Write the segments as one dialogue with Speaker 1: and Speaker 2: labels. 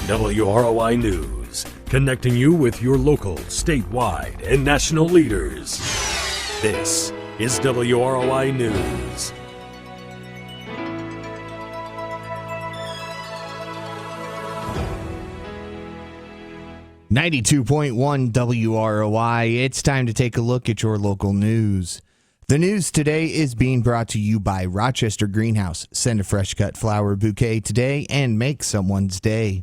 Speaker 1: WROI News, connecting you with your local, statewide, and national leaders. This is WROI News.
Speaker 2: .1 WROI. It's time to take a look at your local news. The news today is being brought to you by Rochester Greenhouse. Send a fresh cut flower bouquet today and make someone's day.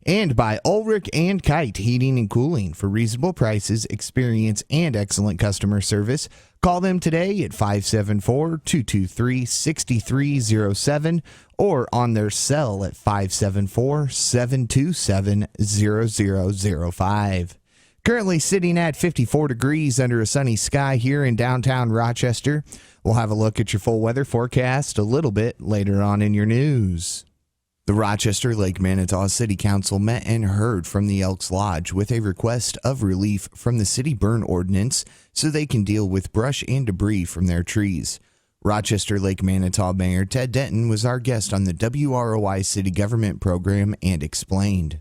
Speaker 2: And by Ulrich and Kite Heating and Cooling. For reasonable prices, experience, and excellent customer service, call them today at 574-223-6307 or on their cell at 574-727-0005. Currently sitting at 54 degrees under a sunny sky here in downtown Rochester. We'll have a look at your full weather forecast a little bit later on in your news. The Rochester Lake Manitou City Council met and heard from the Elks Lodge with a request of relief from the city burn ordinance so they can deal with brush and debris from their trees. Rochester Lake Manitou Mayor Ted Denton was our guest on the WROI City Government Program and explained.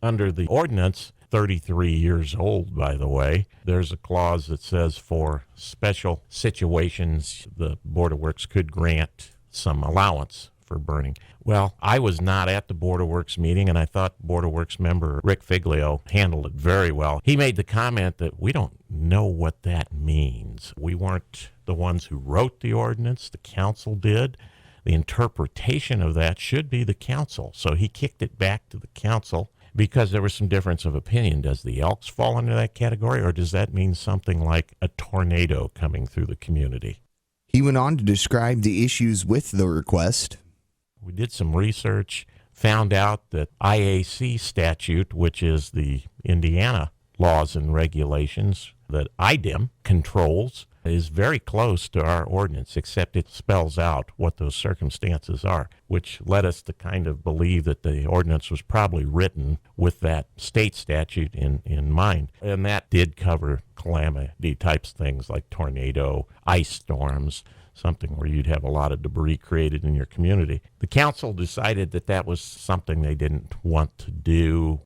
Speaker 3: Under the ordinance, 33 years old, by the way, there's a clause that says for special situations, the Board of Works could grant some allowance for burning. Well, I was not at the Board of Works meeting, and I thought Board of Works member Rick Figlio handled it very well. He made the comment that we don't know what that means. We weren't the ones who wrote the ordinance. The council did. The interpretation of that should be the council. So he kicked it back to the council because there was some difference of opinion. Does the Elks fall under that category, or does that mean something like a tornado coming through the community?
Speaker 2: He went on to describe the issues with the request.
Speaker 3: We did some research, found out that IAC statute, which is the Indiana laws and regulations that IDEM controls, is very close to our ordinance, except it spells out what those circumstances are, which led us to kind of believe that the ordinance was probably written with that state statute in mind. And that did cover calamity types things like tornado, ice storms, something where you'd have a lot of debris created in your community. The council decided that that was something they didn't want to do.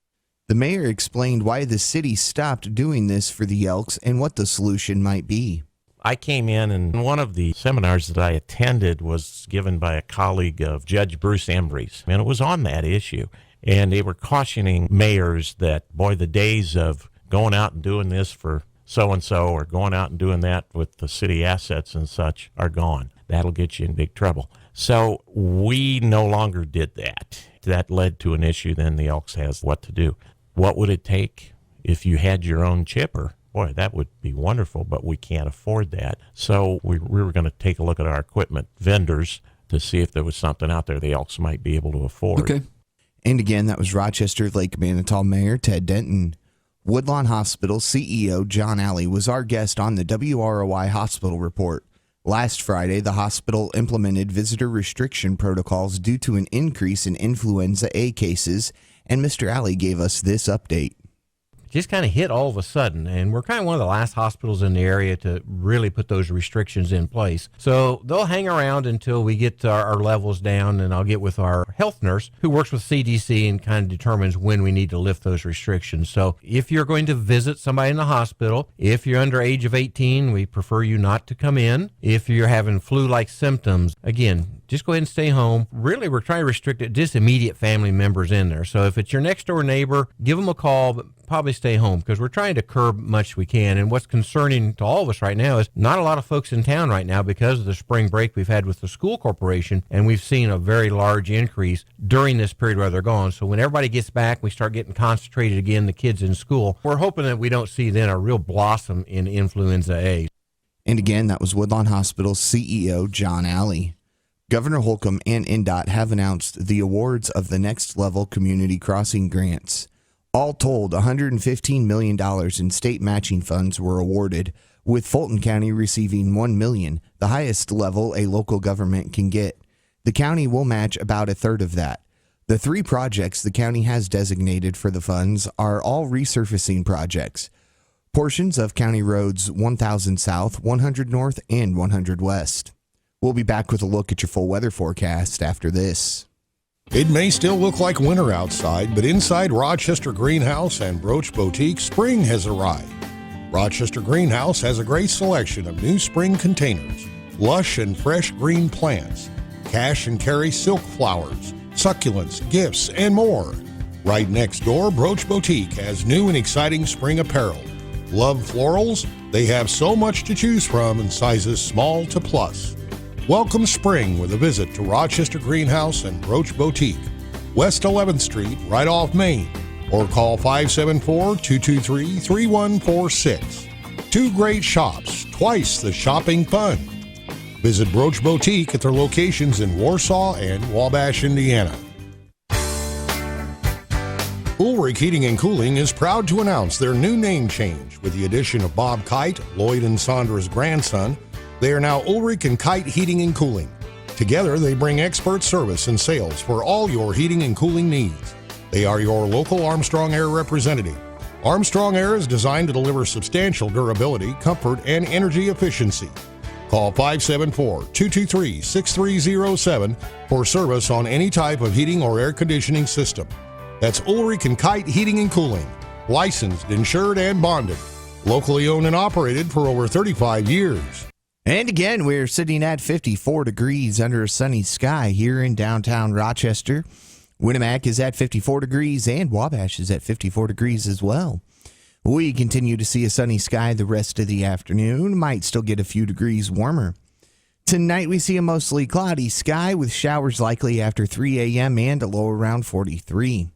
Speaker 2: The mayor explained why the city stopped doing this for the Elks and what the solution might be.
Speaker 3: I came in, and one of the seminars that I attended was given by a colleague of Judge Bruce Embry's, and it was on that issue. And they were cautioning mayors that, boy, the days of going out and doing this for so-and-so or going out and doing that with the city assets and such are gone. That'll get you in big trouble. So we no longer did that. That led to an issue. Then the Elks has what to do. What would it take if you had your own chipper? Boy, that would be wonderful, but we can't afford that. So we were going to take a look at our equipment vendors to see if there was something out there the Elks might be able to afford.
Speaker 2: Okay. And again, that was Rochester Lake Manitou Mayor Ted Denton. Woodlawn Hospital CEO John Alley was our guest on the WROI Hospital Report. Last Friday, the hospital implemented visitor restriction protocols due to an increase in influenza A cases, and Mr. Alley gave us this update.
Speaker 4: Just kind of hit all of a sudden, and we're kind of one of the last hospitals in the area to really put those restrictions in place. So they'll hang around until we get our levels down, and I'll get with our health nurse who works with CDC and kind of determines when we need to lift those restrictions. So if you're going to visit somebody in the hospital, if you're under age of 18, we prefer you not to come in. If you're having flu-like symptoms, again, just go ahead and stay home. Really, we're trying to restrict it just immediate family members in there. So if it's your next door neighbor, give them a call, but probably stay home because we're trying to curb much we can. And what's concerning to all of us right now is not a lot of folks in town right now because of the spring break we've had with the school corporation, and we've seen a very large increase during this period where they're gone. So when everybody gets back, we start getting concentrated again, the kids in school. We're hoping that we don't see then a real blossom in influenza A.
Speaker 2: And again, that was Woodlawn Hospital CEO John Alley. Governor Holcomb and NDOT have announced the awards of the Next Level Community Crossing grants. All told, $115 million in state matching funds were awarded, with Fulton County receiving $1 million, the highest level a local government can get. The county will match about a third of that. The three projects the county has designated for the funds are all resurfacing projects. Portions of County Roads 1000 South, 100 North, and 100 West. We'll be back with a look at your full weather forecast after this.
Speaker 5: It may still look like winter outside, but inside Rochester Greenhouse and Broach Boutique, spring has arrived. Rochester Greenhouse has a great selection of new spring containers, lush and fresh green plants, cash and carry silk flowers, succulents, gifts, and more. Right next door, Broach Boutique has new and exciting spring apparel. Love florals? They have so much to choose from in sizes small to plus. Welcome spring with a visit to Rochester Greenhouse and Broach Boutique, West 11th Street, right off Main, or call 574-223-3146. Two great shops, twice the shopping fun. Visit Broach Boutique at their locations in Warsaw and Wabash, Indiana. Ulrich Heating and Cooling is proud to announce their new name change with the addition of Bob Kite, Lloyd and Sandra's grandson. They are now Ulrich and Kite Heating and Cooling. Together, they bring expert service and sales for all your heating and cooling needs. They are your local Armstrong Air representative. Armstrong Air is designed to deliver substantial durability, comfort, and energy efficiency. Call 574-223-6307 for service on any type of heating or air conditioning system. That's Ulrich and Kite Heating and Cooling. Licensed, insured, and bonded. Locally owned and operated for over 35 years.
Speaker 2: And again, we're sitting at 54 degrees under a sunny sky here in downtown Rochester. Winnemac is at 54 degrees and Wabash is at 54 degrees as well. We continue to see a sunny sky the rest of the afternoon. Might still get a few degrees warmer. Tonight we see a mostly cloudy sky with showers likely after 3 a.m. and a low around 43.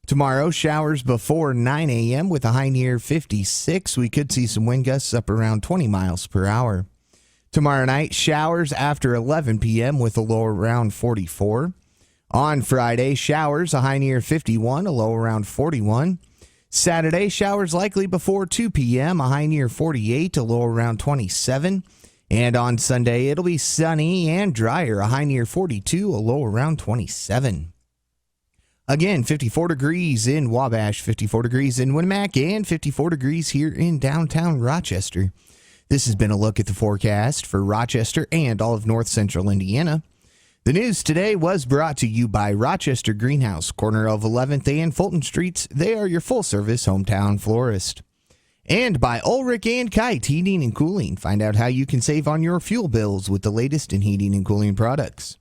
Speaker 2: Tomorrow, showers before 9 a.m. with a high near 56. We could see some wind gusts up around 20 miles per hour. Tomorrow night, showers after 11 p.m. with a low around 44. On Friday, showers, a high near 51, a low around 41. Saturday, showers likely before 2 p.m., a high near 48, a low around 27. And on Sunday, it'll be sunny and drier, a high near 42, a low around 27. Again, 54 degrees in Wabash, 54 degrees in Winnemac, and 54 degrees here in downtown Rochester. This has been a look at the forecast for Rochester and all of north central Indiana. The news today was brought to you by Rochester Greenhouse, corner of 11th and Fulton Streets. They are your full-service hometown florist. And by Ulrich and Kite Heating and Cooling. Find out how you can save on your fuel bills with the latest in heating and cooling products.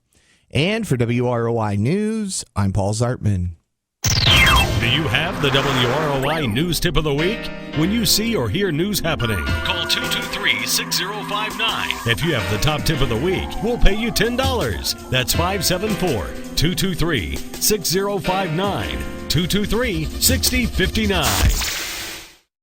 Speaker 2: And for WROI News, I'm Paul Zartman.
Speaker 1: Do you have the WROI News Tip of the Week? When you see or hear news happening, call 223-6059. If you have the top tip of the week, we'll pay you $10. That's 574-223-6059. 223-6059.